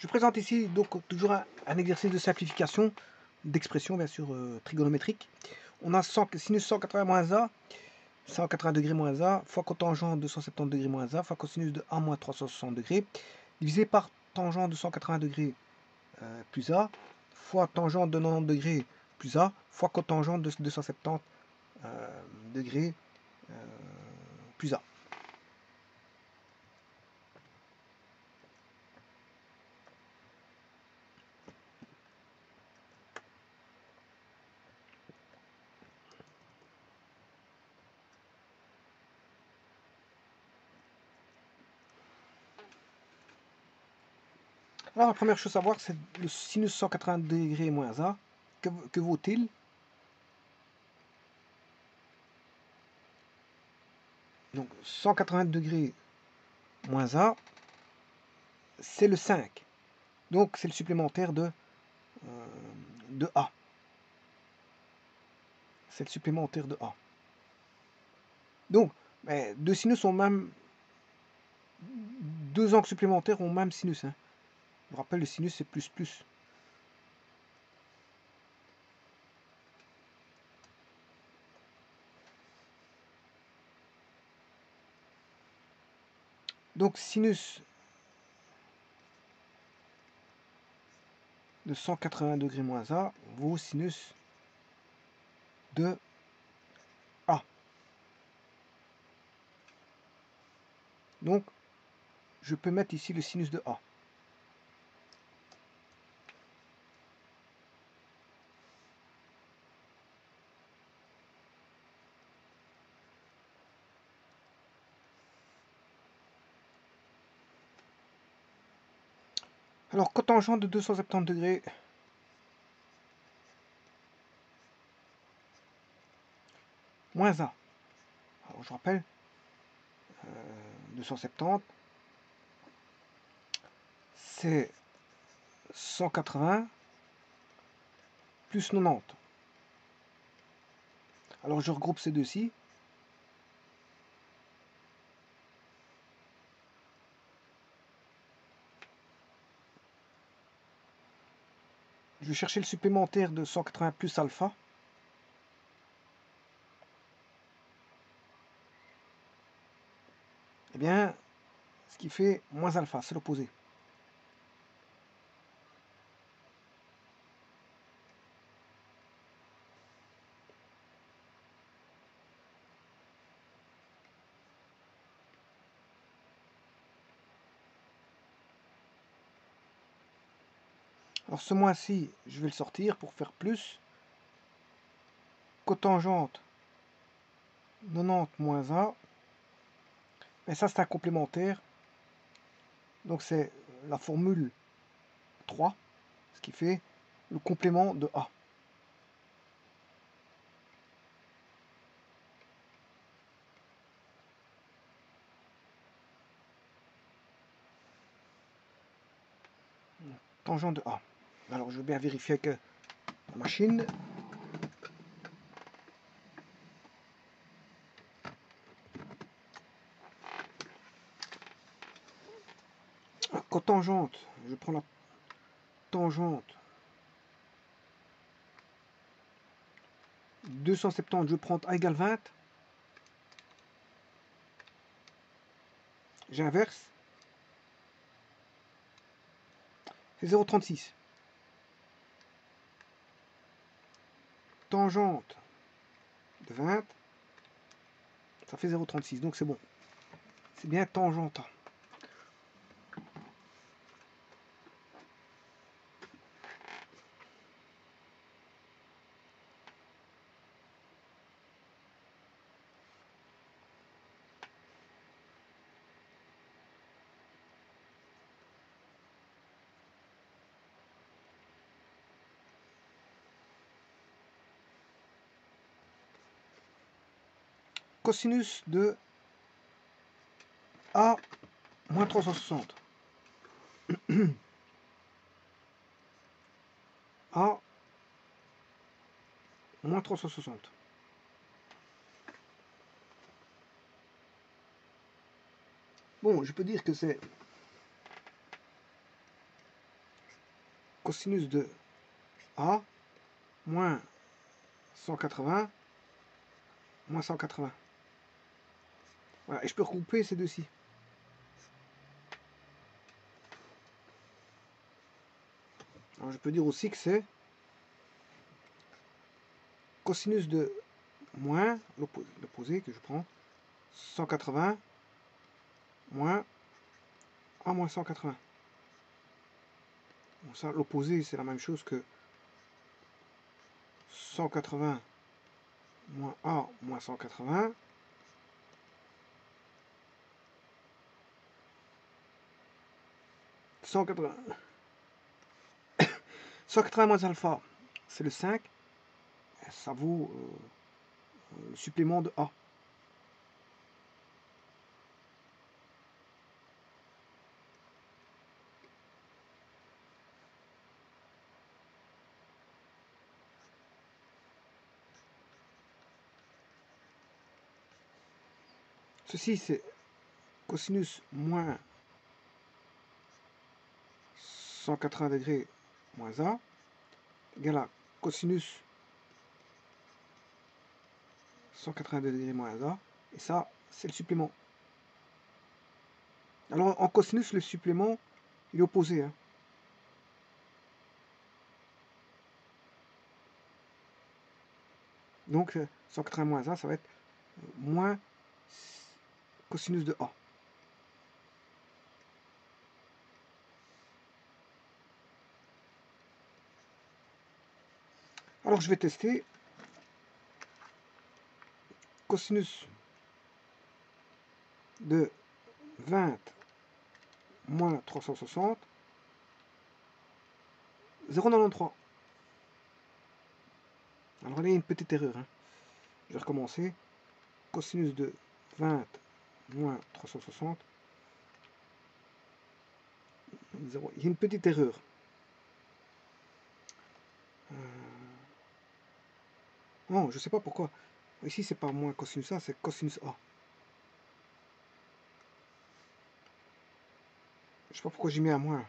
Je présente ici donc toujours un exercice de simplification d'expression bien sûr trigonométrique. On a sinus 180 moins a, 180 degrés moins a, fois cotangent 270 degrés moins a, fois cosinus de a moins 360 degrés, divisé par tangent de 180 degrés plus a, fois tangent de 90 degrés plus a, fois cotangent de 270 degrés plus a. Alors la première chose à voir, c'est le sinus 180 degrés moins a. Que vaut-il? Donc 180 degrés moins a, c'est le 5. Donc c'est le supplémentaire de a. C'est le supplémentaire de a. Donc, deux sinus ont même... Deux angles supplémentaires ont même sinus. Hein. Je vous rappelle, le sinus c'est plus plus. Donc sinus de 180 degrés moins a vaut sinus de a. Donc, je peux mettre ici le sinus de a. Alors, cotangent de 270 degrés moins a. Alors, je rappelle, 270, c'est 180 plus 90. Alors, je regroupe ces deux-ci. Je vais chercher le supplémentaire de 180 plus alpha. Eh bien, ce qui fait moins alpha, c'est l'opposé. Alors ce moins-ci, je vais le sortir pour faire plus. Cotangente 90 moins a. Et ça, c'est un complémentaire. Donc c'est la formule 3, ce qui fait le complément de a. Tangente de a. Alors je vais bien vérifier que la machine. Cotangente, je prends la tangente 270, je prends a égale 20. J'inverse. C'est 0,36. Tangente de 20, ça fait 0,36. Donc c'est bon. C'est bien tangente A. Cosinus de A moins 360. A moins 360. Bon, je peux dire que c'est cosinus de A moins 180 moins 180. Voilà, et je peux regrouper ces deux-ci. Alors je peux dire aussi que c'est cosinus de moins, l'opposé que je prends, 180 moins A moins 180. Bon, ça, l'opposé, c'est la même chose que 180 moins A moins 180. « 180 moins alpha, c'est le 5. Ça vaut le supplément de A. Ceci, c'est cosinus moins 180 degrés moins A égale à cosinus 180 degrés moins A. Et ça, c'est le supplément. Alors, en cosinus, le supplément, il est opposé. Hein. Donc, 180 moins A, ça va être moins cosinus de A. Alors, je vais tester. Cosinus de 20 moins 360, 0,93. Alors là, il y a une petite erreur. Hein. Je vais recommencer. Cosinus de 20 moins 360, 0. Il y a une petite erreur. Non, je ne sais pas pourquoi. Ici, c'est pas moins cosinus A, c'est cosinus A. Je sais pas pourquoi j'ai mis un moins.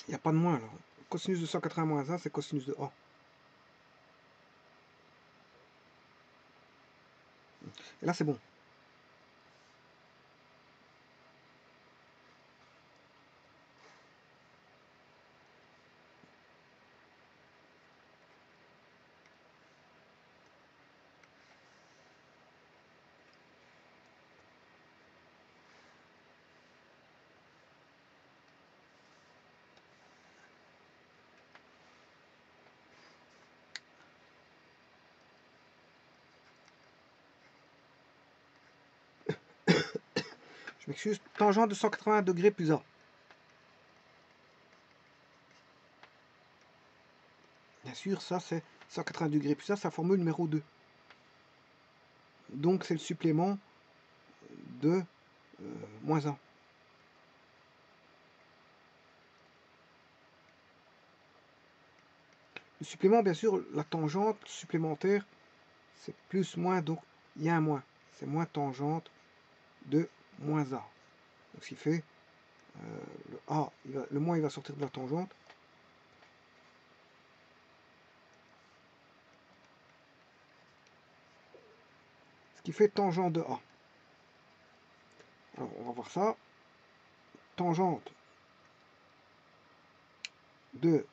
Il n'y a pas de moins là. Cosinus de 180 moins A, c'est cosinus de A. Et là, c'est bon. Je m'excuse. Tangente de 180 degrés plus A. Bien sûr, ça c'est 180 degrés plus A, c'est la formule numéro 2. Donc c'est le supplément de moins 1. Le supplément, bien sûr, la tangente supplémentaire, c'est plus, moins, donc il y a un moins. C'est moins tangente de moins A. Donc ce qui fait, le A, le moins il va sortir de la tangente. Ce qui fait tangente de A. Alors on va voir ça. Tangente de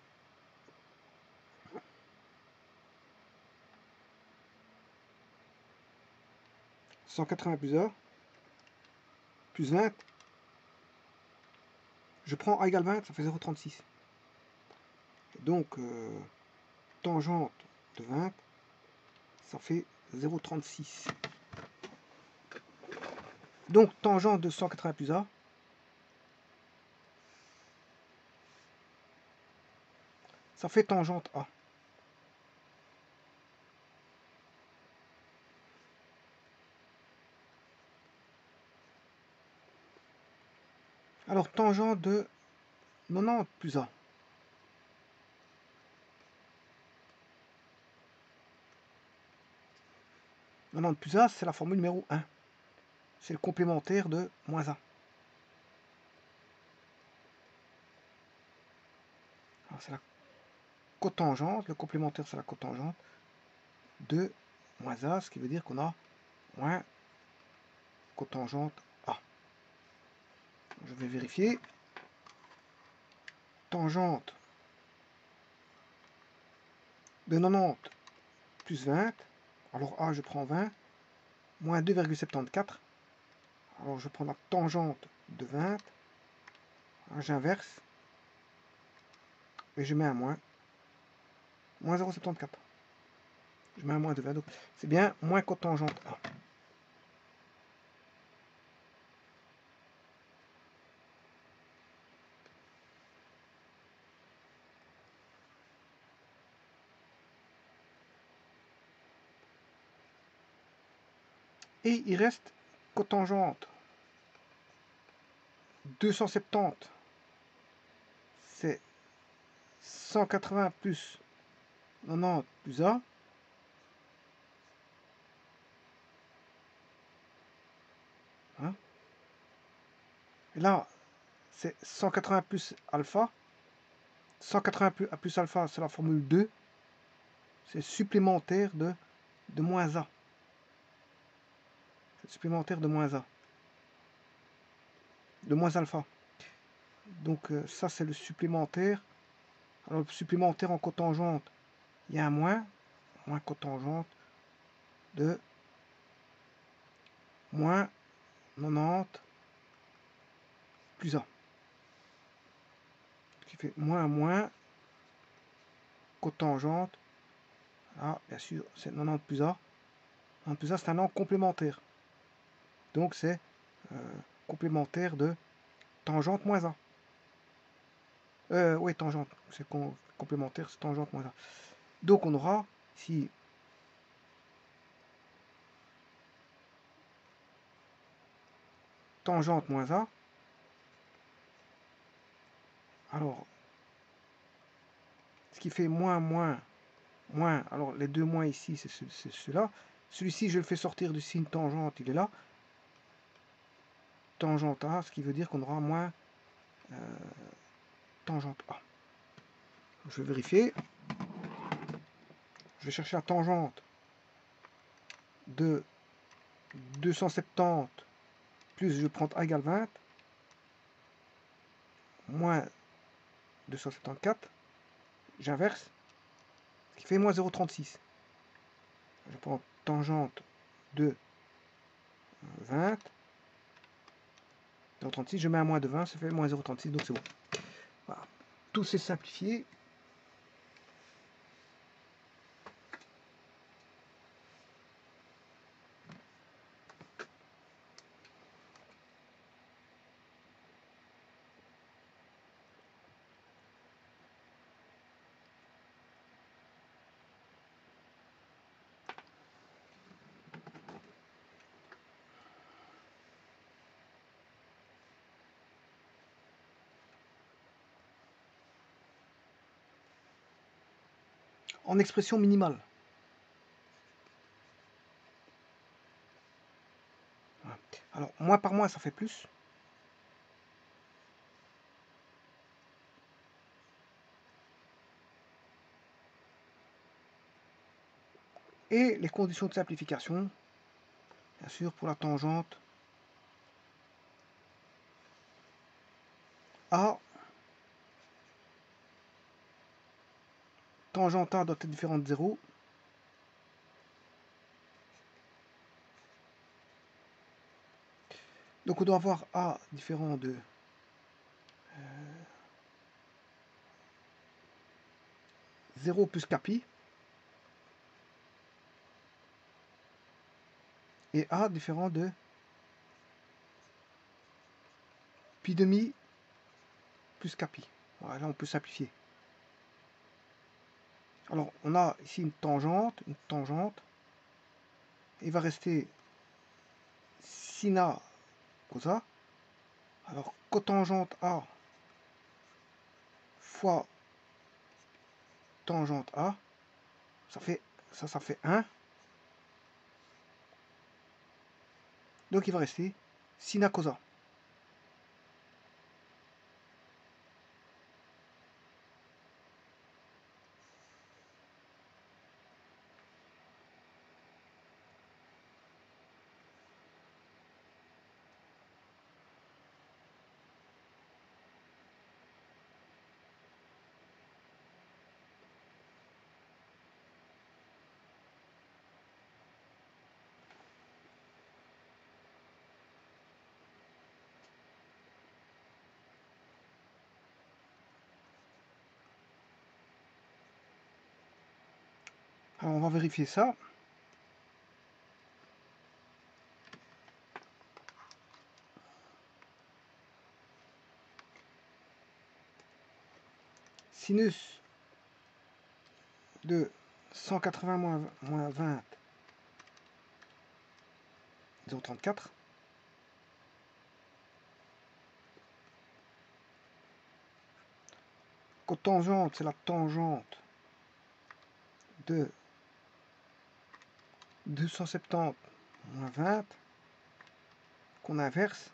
180 plus A plus 20. Je prends A égale 20, ça fait 0,36. Donc, tangente de 20, ça fait 0,36. Donc, tangente de 180 plus A, ça fait tangente A. Alors, tangente de 90 plus A. 90 plus A, c'est la formule numéro 1. C'est le complémentaire de moins 1. C'est la cotangente, le complémentaire c'est la cotangente de moins A, ce qui veut dire qu'on a moins cotangente A. Je vais vérifier. Tangente de 90 plus 20. Alors A, je prends 20. Moins 2,74. Alors je prends la tangente de 20. J'inverse. Et je mets un moins. Moins 0,74. Je mets un moins de 20. Donc c'est bien moins cotangente A. Et il reste cotangente 270. C'est 180 plus 90 plus A. Hein? Et là, c'est 180 plus alpha. 180 plus alpha, c'est la formule 2. C'est supplémentaire de moins A. C'est supplémentaire de moins A. De moins alpha. Donc ça, c'est le supplémentaire. Alors, le supplémentaire en cotangente, il y a un moins cotangente de moins 90 plus A. Ce qui fait moins cotangente. Ah, bien sûr, c'est 90 plus A. 90 plus A, c'est un an complémentaire. Donc, c'est complémentaire de tangente moins A. Oui, tangente. C'est complémentaire, c'est tangente moins A. Donc, on aura ici tangente moins A. Alors, ce qui fait moins. Alors, les deux moins ici, c'est cela. Celui-ci, je le fais sortir du signe tangente, il est là. Tangente A, ce qui veut dire qu'on aura moins tangente A. Je vais vérifier. Je vais chercher la tangente de 270 plus je prends A égale 20 moins 274. J'inverse. Ce qui fait moins 0,36. Je prends tangente de 20. 0,36. Je mets un moins de 20. Ça fait moins 0,36. Donc c'est bon. Voilà. Tout c'est simplifié. En expression minimale. Voilà. Alors, moins par moins, ça fait plus. Et les conditions de simplification, bien sûr, pour la tangente A. Tangente A doit être différente de 0. Donc on doit avoir A différent de 0 plus capi. Et A différent de pi demi plus capi. Voilà, là on peut simplifier. Alors on a ici une tangente. Il va rester sin A cos A. Alors cotangente A fois tangente A, ça fait 1. Donc il va rester sin A cos A. Alors on va vérifier ça. Sinus de 180 moins 20, 0,34. Cotangente, c'est la tangente de 270 moins 20 qu'on inverse,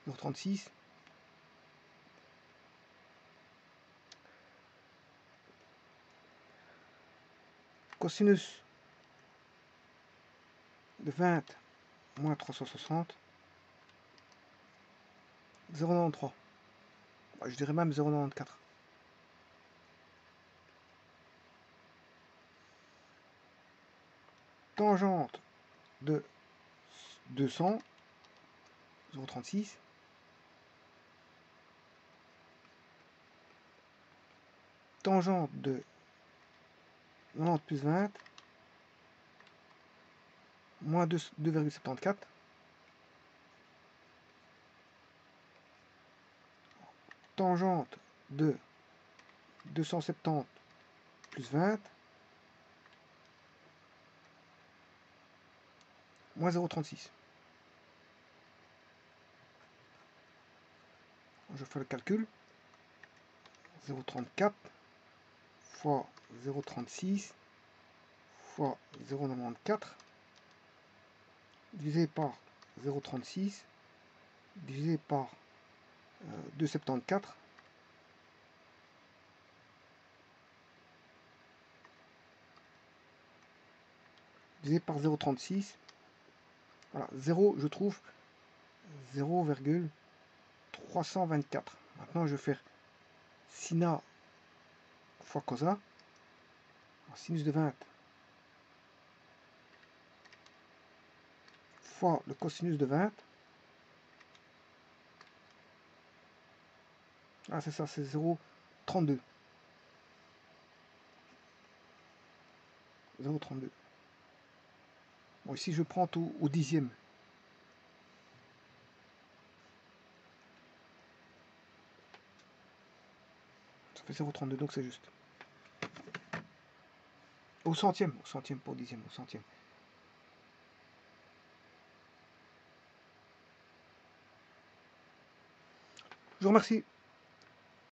0,36. Cosinus de 20 moins 360, 0,93. Je dirais même 0,94. Tangente de 200, 0,36. Tangente de 90 plus 20, moins 2,74. Tangente de 270 plus 20, moins 0,36. Je fais le calcul. 0,34 fois 0,36 fois 0,94 divisé par 0,36 divisé par 2,74 divisé par 0,36. Voilà, 0, je trouve 0,324. Maintenant, je vais faire sina fois cosa. Alors, sinus de 20 fois le cosinus de 20. Ah, c'est ça, c'est 0,32. 0,32. Bon, ici, je prends tout au dixième. Ça fait 0,32, donc c'est juste. Au centième, pas au dixième, au centième. Je vous remercie.